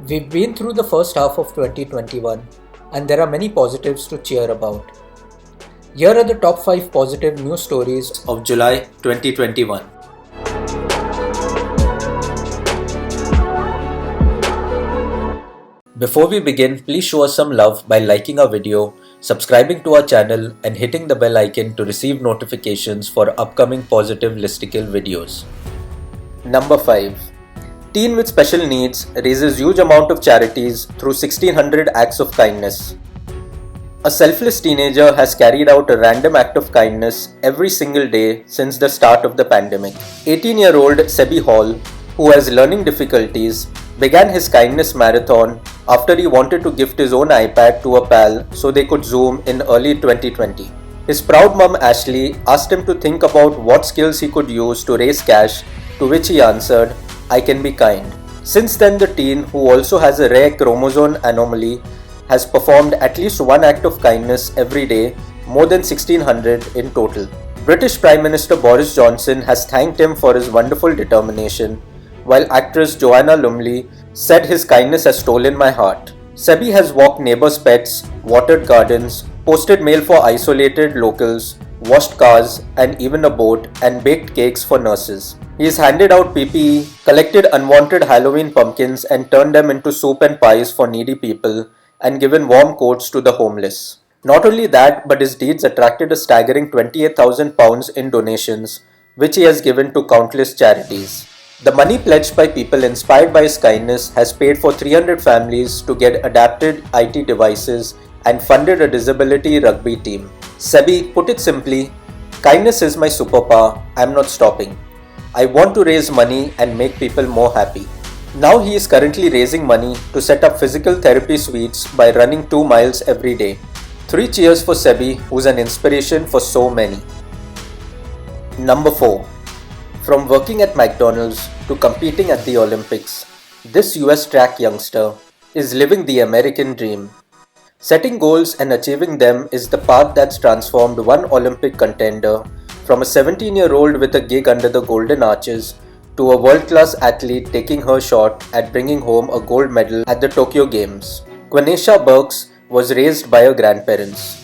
We've been through the first half of 2021 and there are many positives to cheer about. Here are the top 5 positive news stories of July 2021. Before we begin, please show us some love by liking our video, subscribing to our channel and hitting the bell icon to receive notifications for upcoming positive listicle videos. Number 5. Teen with special needs raises huge amount of charities through 1600 acts of kindness. A selfless teenager has carried out a random act of kindness every single day since the start of the pandemic. 18-year-old Sebi Hall, who has learning difficulties, began his kindness marathon after he wanted to gift his own iPad to a pal so they could Zoom in early 2020. His proud mum Ashley asked him to think about what skills he could use to raise cash, to which he answered, "I can be kind." Since then, the teen, who also has a rare chromosome anomaly, has performed at least one act of kindness every day, more than 1600 in total. British Prime Minister Boris Johnson has thanked him for his wonderful determination, while actress Joanna Lumley said his kindness has stolen my heart. Sebi has walked neighbors' pets, watered gardens, posted mail for isolated locals, washed cars and even a boat, and baked cakes for nurses. He has handed out PPE, collected unwanted Halloween pumpkins and turned them into soup and pies for needy people, and given warm coats to the homeless. Not only that, but his deeds attracted a staggering £28,000 in donations, which he has given to countless charities. The money pledged by people inspired by his kindness has paid for 300 families to get adapted IT devices and funded a disability rugby team. Sebi put it simply, "Kindness is my superpower, I'm not stopping. I want to raise money and make people more happy." Now he is currently raising money to set up physical therapy suites by running 2 miles every day. 3 cheers for Sebi, who's an inspiration for so many. Number 4. From working at McDonald's to competing at the Olympics, this US track youngster is living the American dream. Setting goals and achieving them is the path that's transformed one Olympic contender from a 17-year-old with a gig under the Golden Arches to a world-class athlete taking her shot at bringing home a gold medal at the Tokyo Games. Quenisha Burks was raised by her grandparents.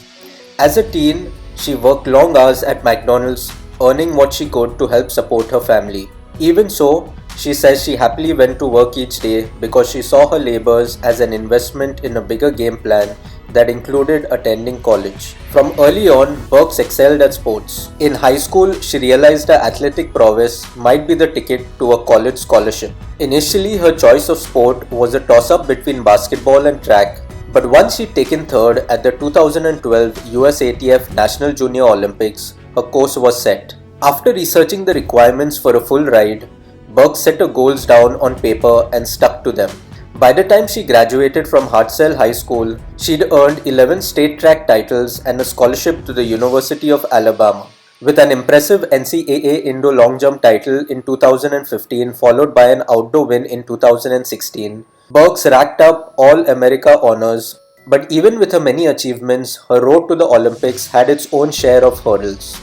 As a teen, she worked long hours at McDonald's, earning what she could to help support her family. Even so, she says she happily went to work each day because she saw her labors as an investment in a bigger game plan that included attending college. From early on, Burks excelled at sports. In high school, she realized her athletic prowess might be the ticket to a college scholarship. Initially, her choice of sport was a toss-up between basketball and track, but once she'd taken third at the 2012 USATF National Junior Olympics, her course was set. After researching the requirements for a full ride, Burks set her goals down on paper and stuck to them. By the time she graduated from Hartselle High School, she'd earned 11 state track titles and a scholarship to the University of Alabama. With an impressive NCAA Indo Long Jump title in 2015 followed by an outdoor win in 2016, Burks racked up All-America honors, but even with her many achievements, her road to the Olympics had its own share of hurdles.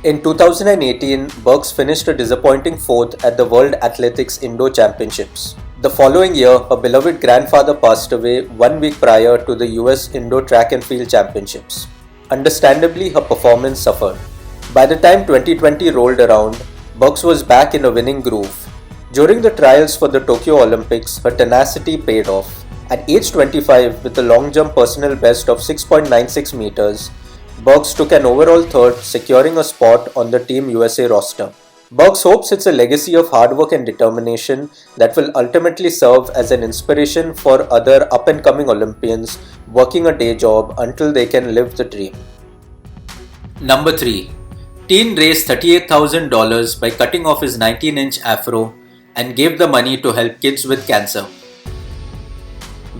In 2018, Burks finished a disappointing 4th at the World Athletics Indo Championships. The following year, her beloved grandfather passed away 1 week prior to the US Indo Track and Field Championships. Understandably, her performance suffered. By the time 2020 rolled around, Burks was back in a winning groove. During the trials for the Tokyo Olympics, her tenacity paid off. At age 25, with a long jump personal best of 6.96 meters, Burks took an overall third, securing a spot on the Team USA roster. Burks hopes it's a legacy of hard work and determination that will ultimately serve as an inspiration for other up-and-coming Olympians working a day job until they can live the dream. Number 3. Teen raised $38,000 by cutting off his 19-inch afro and gave the money to help kids with cancer.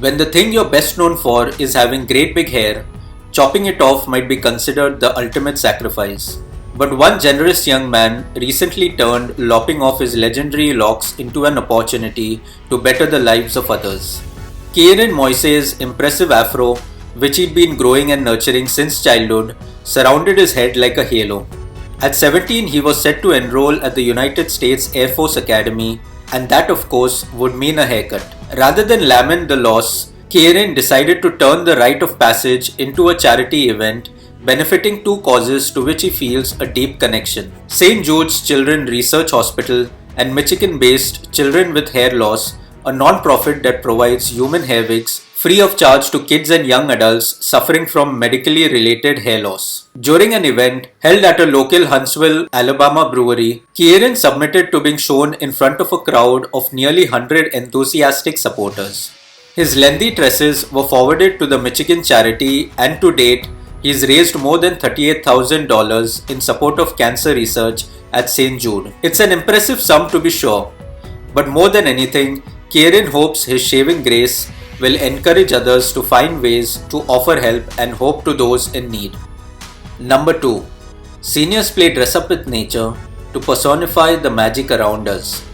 When the thing you're best known for is having great big hair, chopping it off might be considered the ultimate sacrifice. But one generous young man recently turned lopping off his legendary locks into an opportunity to better the lives of others. Kieran Moise's impressive afro, which he'd been growing and nurturing since childhood, surrounded his head like a halo. At 17, he was set to enroll at the United States Air Force Academy, and that of course would mean a haircut. Rather than lament the loss, Kieran decided to turn the rite of passage into a charity event benefiting two causes to which he feels a deep connection: St. Jude's Children Research Hospital and Michigan-based Children with Hair Loss, a non-profit that provides human hair wigs free of charge to kids and young adults suffering from medically related hair loss. During an event held at a local Huntsville, Alabama brewery, Kieran submitted to being shown in front of a crowd of nearly 100 enthusiastic supporters. His lengthy tresses were forwarded to the Michigan charity, and to date, he's raised more than $38,000 in support of cancer research at St. Jude. It's an impressive sum to be sure, but more than anything, Kieran hopes his shaving grace will encourage others to find ways to offer help and hope to those in need. Number 2. Seniors play dress up with nature to personify the magic around us.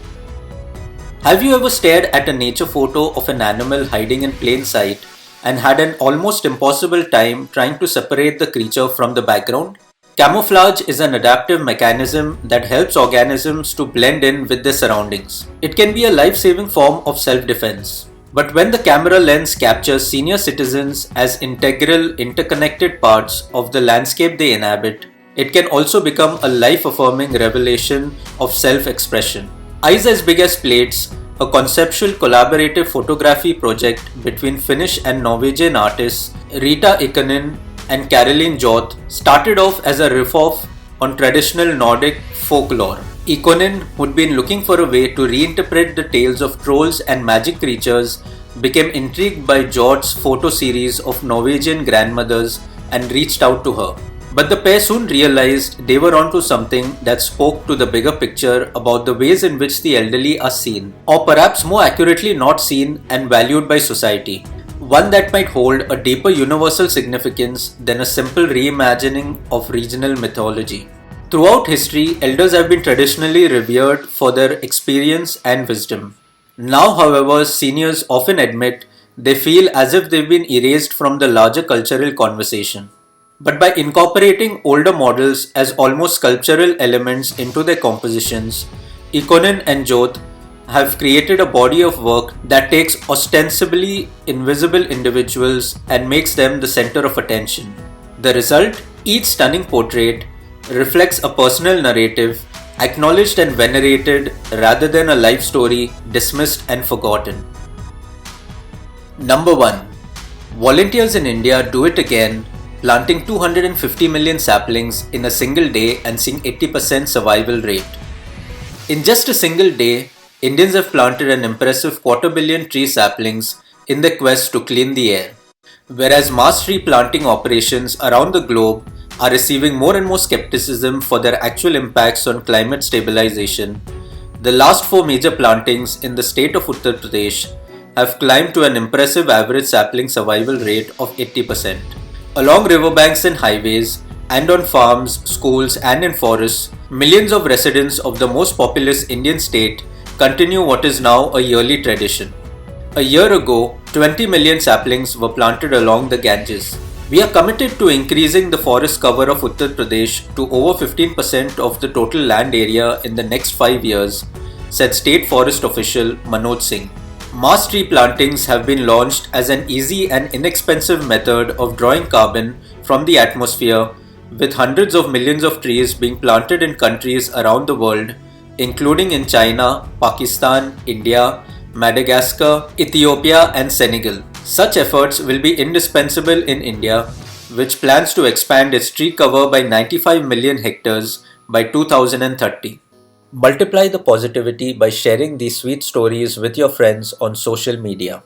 Have you ever stared at a nature photo of an animal hiding in plain sight and had an almost impossible time trying to separate the creature from the background? Camouflage is an adaptive mechanism that helps organisms to blend in with their surroundings. It can be a life-saving form of self-defense. But when the camera lens captures senior citizens as integral, interconnected parts of the landscape they inhabit, it can also become a life-affirming revelation of self-expression. Eyes as Big as Plates, a conceptual collaborative photography project between Finnish and Norwegian artists Rita Ikonen and Caroline Joth, started off as a riff-off on traditional Nordic folklore. Ikonen, who'd been looking for a way to reinterpret the tales of trolls and magic creatures, became intrigued by Joth's photo series of Norwegian grandmothers and reached out to her. But the pair soon realized they were onto something that spoke to the bigger picture about the ways in which the elderly are seen, or perhaps more accurately not seen and valued by society. One that might hold a deeper universal significance than a simple reimagining of regional mythology. Throughout history, elders have been traditionally revered for their experience and wisdom. Now, however, seniors often admit they feel as if they've been erased from the larger cultural conversation. But by incorporating older models as almost sculptural elements into their compositions, Ikonen and Joth have created a body of work that takes ostensibly invisible individuals and makes them the center of attention. The result? Each stunning portrait reflects a personal narrative, acknowledged and venerated rather than a life story dismissed and forgotten. Number 1. Volunteers in India do it again, planting 250 million saplings in a single day and seeing 80% survival rate. In just a single day, Indians have planted an impressive 250 million tree saplings in their quest to clean the air. Whereas mass tree planting operations around the globe are receiving more and more skepticism for their actual impacts on climate stabilization, the last 4 major plantings in the state of Uttar Pradesh have climbed to an impressive average sapling survival rate of 80%. Along riverbanks and highways, and on farms, schools, and in forests, millions of residents of the most populous Indian state continue what is now a yearly tradition. A year ago, 20 million saplings were planted along the Ganges. We are committed to increasing the forest cover of Uttar Pradesh to over 15% of the total land area in the next 5 years, said State Forest official Manoj Singh. Mass tree plantings have been launched as an easy and inexpensive method of drawing carbon from the atmosphere, with hundreds of millions of trees being planted in countries around the world, including in China, Pakistan, India, Madagascar, Ethiopia, and Senegal. Such efforts will be indispensable in India, which plans to expand its tree cover by 95 million hectares by 2030. Multiply the positivity by sharing these sweet stories with your friends on social media.